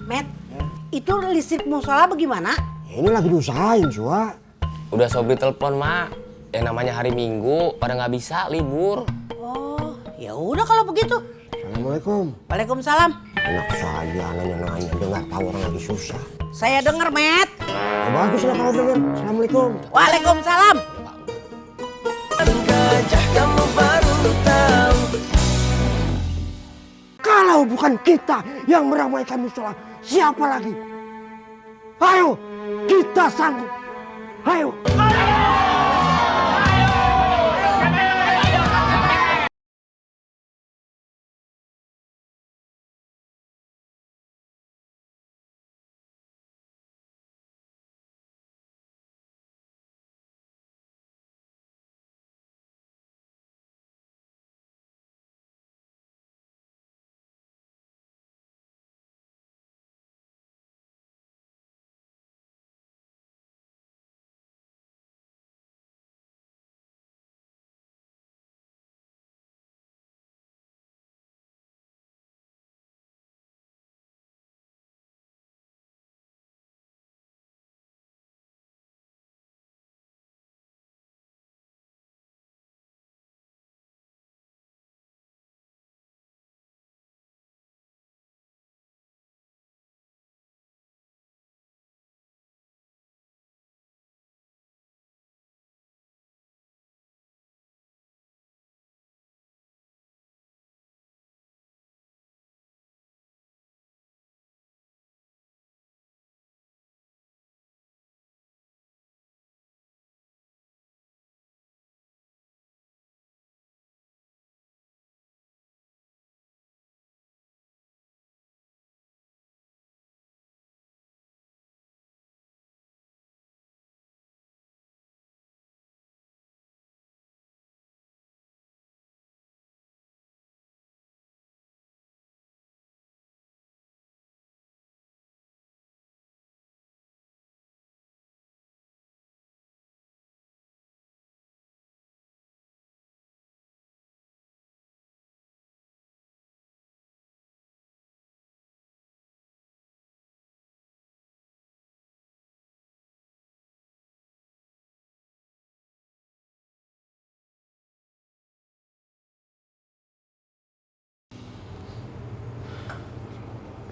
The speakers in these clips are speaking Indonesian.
Met, itu listrik musola bagaimana? Ini lagi diusahain, Sua. Udah sobri telepon, Mak. Yang namanya hari Minggu pada nggak bisa libur. Oh, ya udah kalau begitu. Assalamualaikum. Waalaikumsalam. Enak saja nanya-nanya, dengar tahu orang lagi susah. Saya dengar, Met. Ya bagus lah kalau dengar. Assalamualaikum. Waalaikumsalam. Gajah kamu baru tahu. Kalau bukan kita yang meramaikan musola, siapa lagi? Ayo, kita sanggup. Ayo.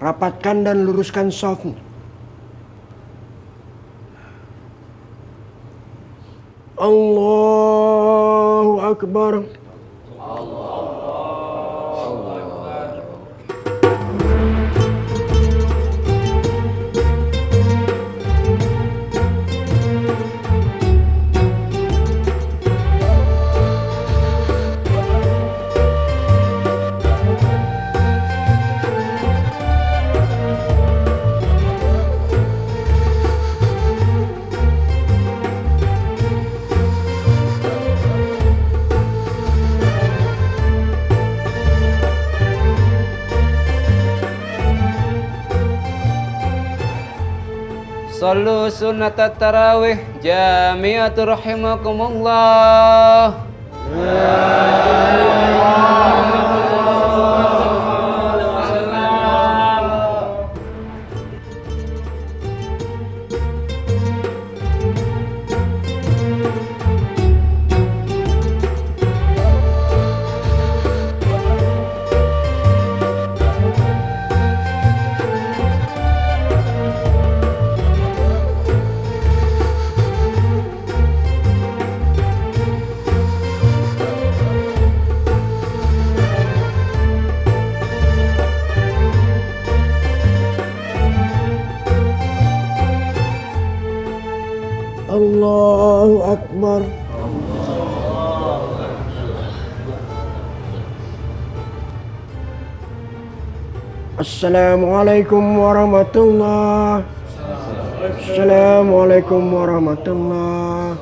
Rapatkan dan luruskan shafnya. Allahu Akbar. Sallu sunnatat tarawih jami'atu rahimakumullah. Allahu Akbar. Assalamualaikum warahmatullah. Assalamualaikum warahmatullah.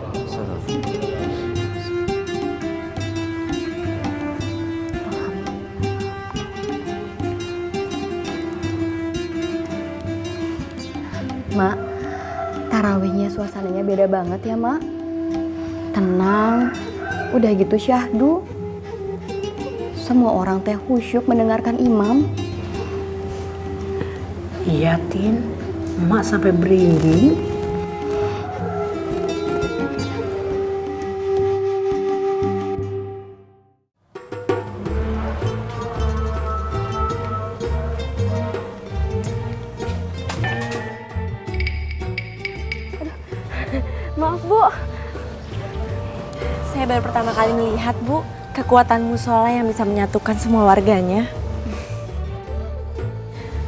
Mak, tarawihnya suasananya beda banget ya, Mak. Tenang, udah gitu syahdu. Semua orang teh khusyuk mendengarkan imam. Iya, Tin. Emak sampai merinding. Maaf Bu, saya baru pertama kali melihat Bu kekuatan musola yang bisa menyatukan semua warganya.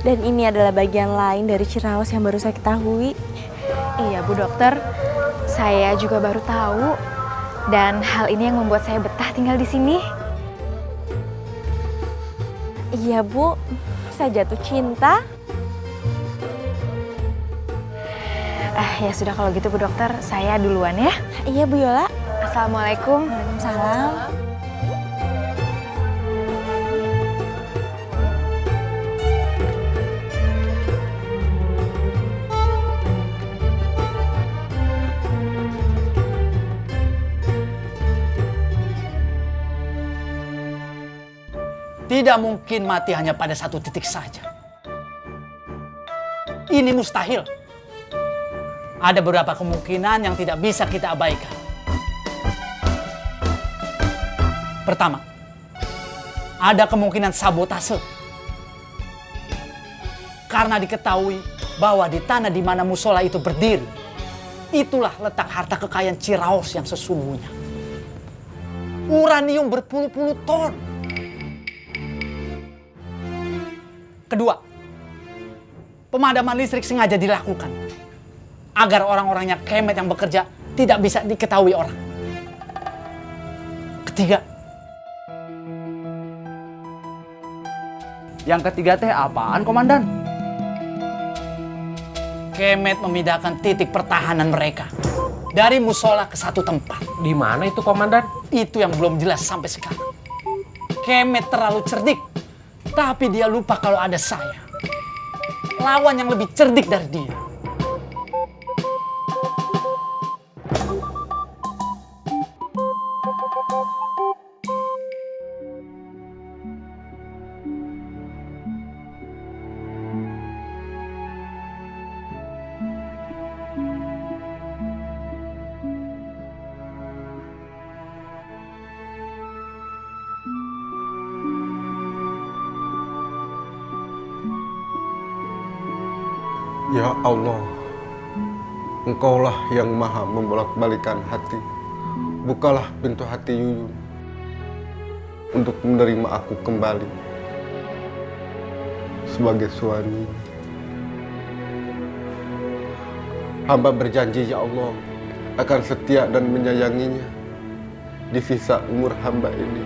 Dan ini adalah bagian lain dari Ciraos yang baru saya ketahui. Iya Bu Dokter, saya juga baru tahu. Dan hal ini yang membuat saya betah tinggal di sini. Iya Bu, saya jatuh cinta. Ya sudah kalau gitu Bu Dokter, saya duluan ya. Iya Bu Yola. Assalamualaikum. Waalaikumsalam. Tidak mungkin mati hanya pada satu titik saja. Ini mustahil. Ada beberapa kemungkinan yang tidak bisa kita abaikan. Pertama, ada kemungkinan sabotase. Karena diketahui bahwa di tanah di mana musola itu berdiri, itulah letak harta kekayaan Ciraos yang sesungguhnya. Uranium berpuluh-puluh ton. Kedua, pemadaman listrik sengaja dilakukan agar orang-orangnya Kemet yang bekerja tidak bisa diketahui orang. Ketiga, Yang ketiga teh apaan, Komandan? Kemet memindahkan titik pertahanan mereka dari musola ke satu tempat. Di mana itu, Komandan? Itu yang belum jelas sampai sekarang. Kemet terlalu cerdik, tapi dia lupa kalau ada saya. Lawan yang lebih cerdik dari dia. Ya Allah, Engkaulah yang maha membolak-balikan hati. Bukalah pintu hati Yuyun untuk menerima aku kembali sebagai suami. Hamba berjanji ya Allah akan setia dan menyayanginya di sisa umur hamba ini.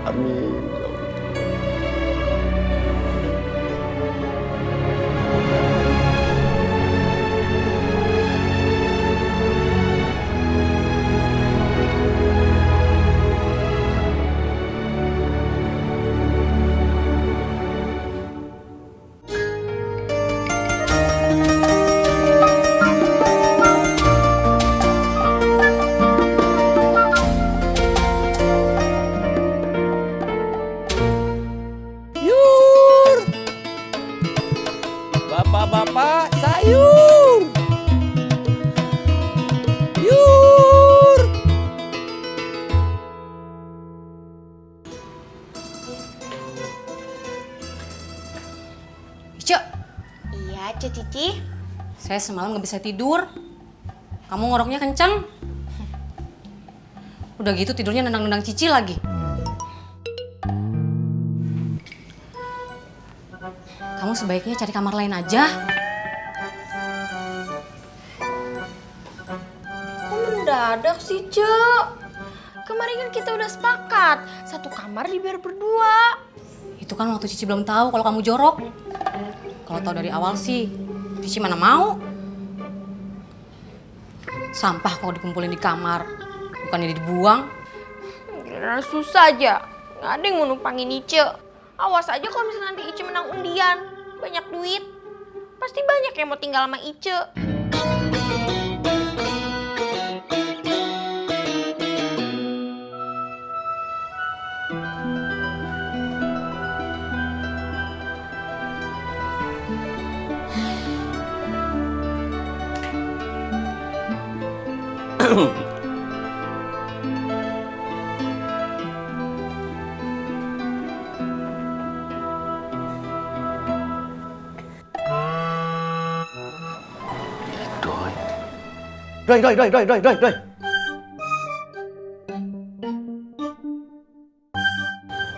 Amin. Bapak-bapak sayur. Yur. Cek, Iya, Ce Cici. saya semalam nggak bisa tidur. Kamu ngoroknya kencang. Udah gitu tidurnya nendang-nendang Cici lagi. Kamu sebaiknya cari kamar lain aja. Kok mendadak sih, Cek? Kemarin kan kita udah sepakat, satu kamar dibiar berdua. Itu kan waktu Cici belum tahu kalau kamu jorok. Kalau tahu dari awal sih, Cici mana mau. Sampah kalau dikumpulin di kamar, bukannya dibuang. Giliran susah aja, nggak ada yang mau numpangin Ice. Awas aja kalau misalnya nanti Ice menang undian, banyak duit. Pasti banyak yang mau tinggal sama Ice. Doi.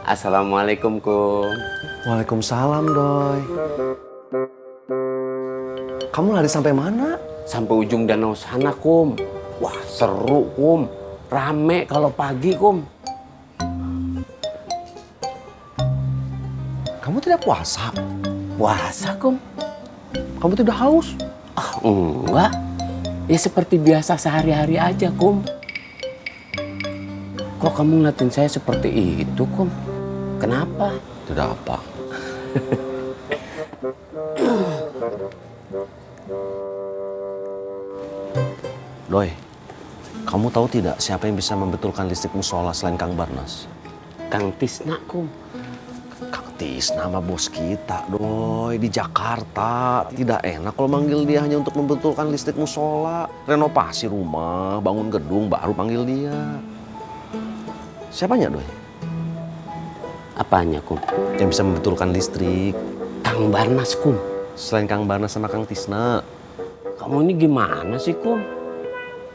Assalamualaikum, Kum. Waalaikumsalam, Doi. Kamu lari sampai mana? Sampai ujung danau sana, Kum. Wah, seru, Kum. Rame kalau pagi, Kum. Kamu tidak puasa? Puasa, Kum? Kamu tidak haus? Ah, enggak. Ya seperti biasa sehari-hari aja, Kum. Kok kamu ngeliatin saya seperti itu, Kum? Kenapa? Tidak apa. Doi, kamu tahu tidak siapa yang bisa membetulkan listrik musola selain Kang Barnas? Kang Tisna, Kum. Kang Tisna nama bos kita, Doi, di Jakarta. Tidak enak kalau manggil dia hanya untuk membetulkan listrik musola, renovasi rumah, bangun gedung, baru panggil dia. Siapanya, Doi? Apanya, Kum? Yang bisa membetulkan listrik. Kang Barnas, Kum. Selain Kang Barnas sama Kang Tisna. Kamu ini gimana sih, Kum?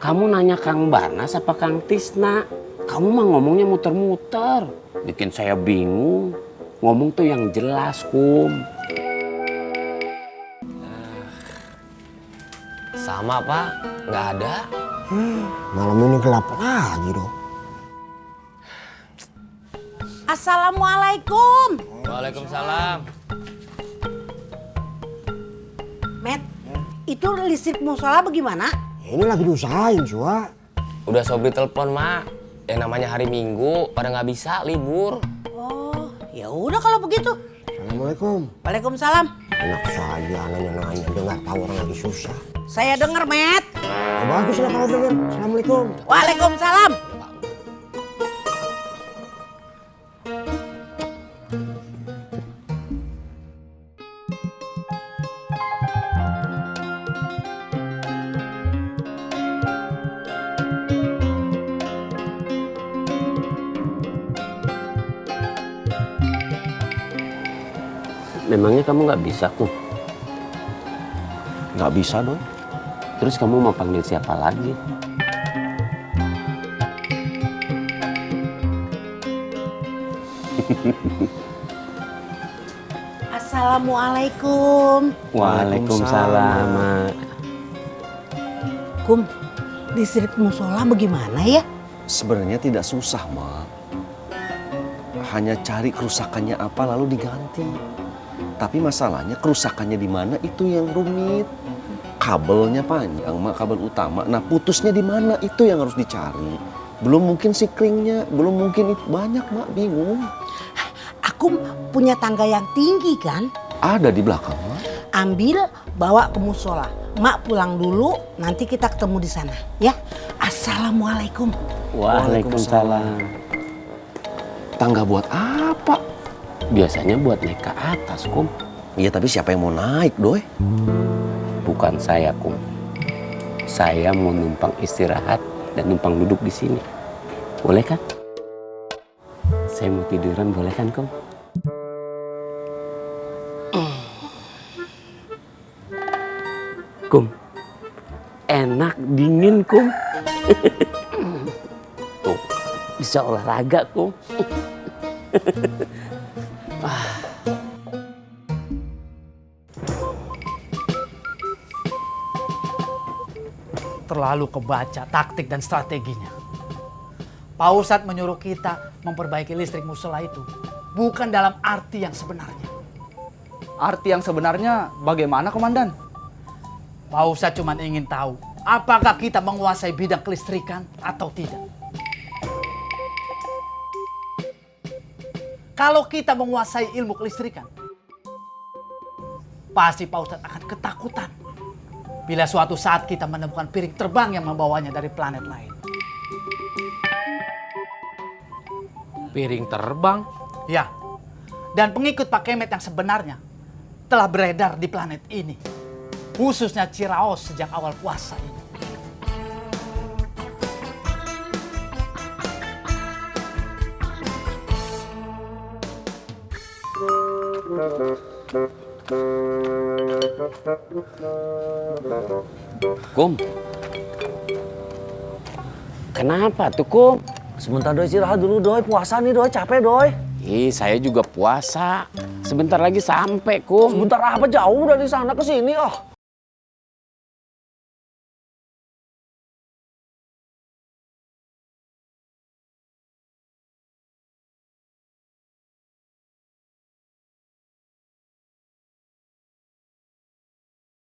Kamu nanya Kang Barnas apa Kang Tisna? Kamu mah ngomongnya muter-muter. Bikin saya bingung. Ngomong tuh yang jelas, Kum. Sama, Pak. Nggak ada. Malam ini gelap lagi, dong. Assalamualaikum. Waalaikumsalam. Met, itu listrik musola bagaimana? Ini lagi diusahain, Cua. Udah sobri telepon, Mak. Yang namanya hari Minggu, pada nggak bisa libur. Oh, ya udah kalau begitu. Assalamualaikum. Waalaikumsalam. Enak saja nanya-nanya, dengar tahu orang lagi susah. Saya dengar, Met. Ya, bagus lah kalau dengar. Assalamualaikum. Waalaikumsalam. Memangnya kamu nggak bisa, Kum? Nggak bisa, Doi. Terus kamu mau panggil siapa lagi? Assalamualaikum. Waalaikumsalam, Mak. Kum, listrik musola bagaimana ya? Sebenarnya tidak susah, Mak. Hanya cari kerusakannya apa lalu diganti. Tapi masalahnya kerusakannya di mana itu yang rumit. Kabelnya panjang, Mak, kabel utama. Nah, putusnya di mana itu yang harus dicari. Belum mungkin siklingnya, belum mungkin itu banyak, Mak, bingung. Aku punya tangga yang tinggi kan? Ada di belakang, Mak. Ambil, bawa ke musola. Mak pulang dulu, nanti kita ketemu di sana, ya. Assalamualaikum. Waalaikumsalam. Tangga buat apa? Biasanya buat naik ke atas, Kum. Iya, tapi siapa yang mau naik, Doi? Bukan saya, Kum. Saya mau numpang istirahat dan numpang duduk di sini. Boleh kan? Saya mau tiduran, boleh kan, Kum? Kum, enak dingin, Kum. Tuh, bisa olahraga, Kum. Terlalu kebaca taktik dan strateginya. Pak Ustadz menyuruh kita memperbaiki listrik musola itu bukan dalam arti yang sebenarnya. Arti yang sebenarnya bagaimana, Komandan? Pak Ustadz cuma ingin tahu apakah kita menguasai bidang kelistrikan atau tidak. Kalau kita menguasai ilmu kelistrikan, pasti Pak Ustadz akan ketakutan bila suatu saat kita menemukan piring terbang yang membawanya dari planet lain. Piring terbang? Ya, dan pengikut Pak Kemet yang sebenarnya telah beredar di planet ini, khususnya Ciraos sejak awal puasa ini. Kum. Kenapa tuh, Kum? Sebentar doi istirahat dulu doi, puasa nih doi, capek doi. Ih, saya juga puasa. Sebentar lagi sampai, Kum. Sebentar apa jauh dari sana ke sini ah.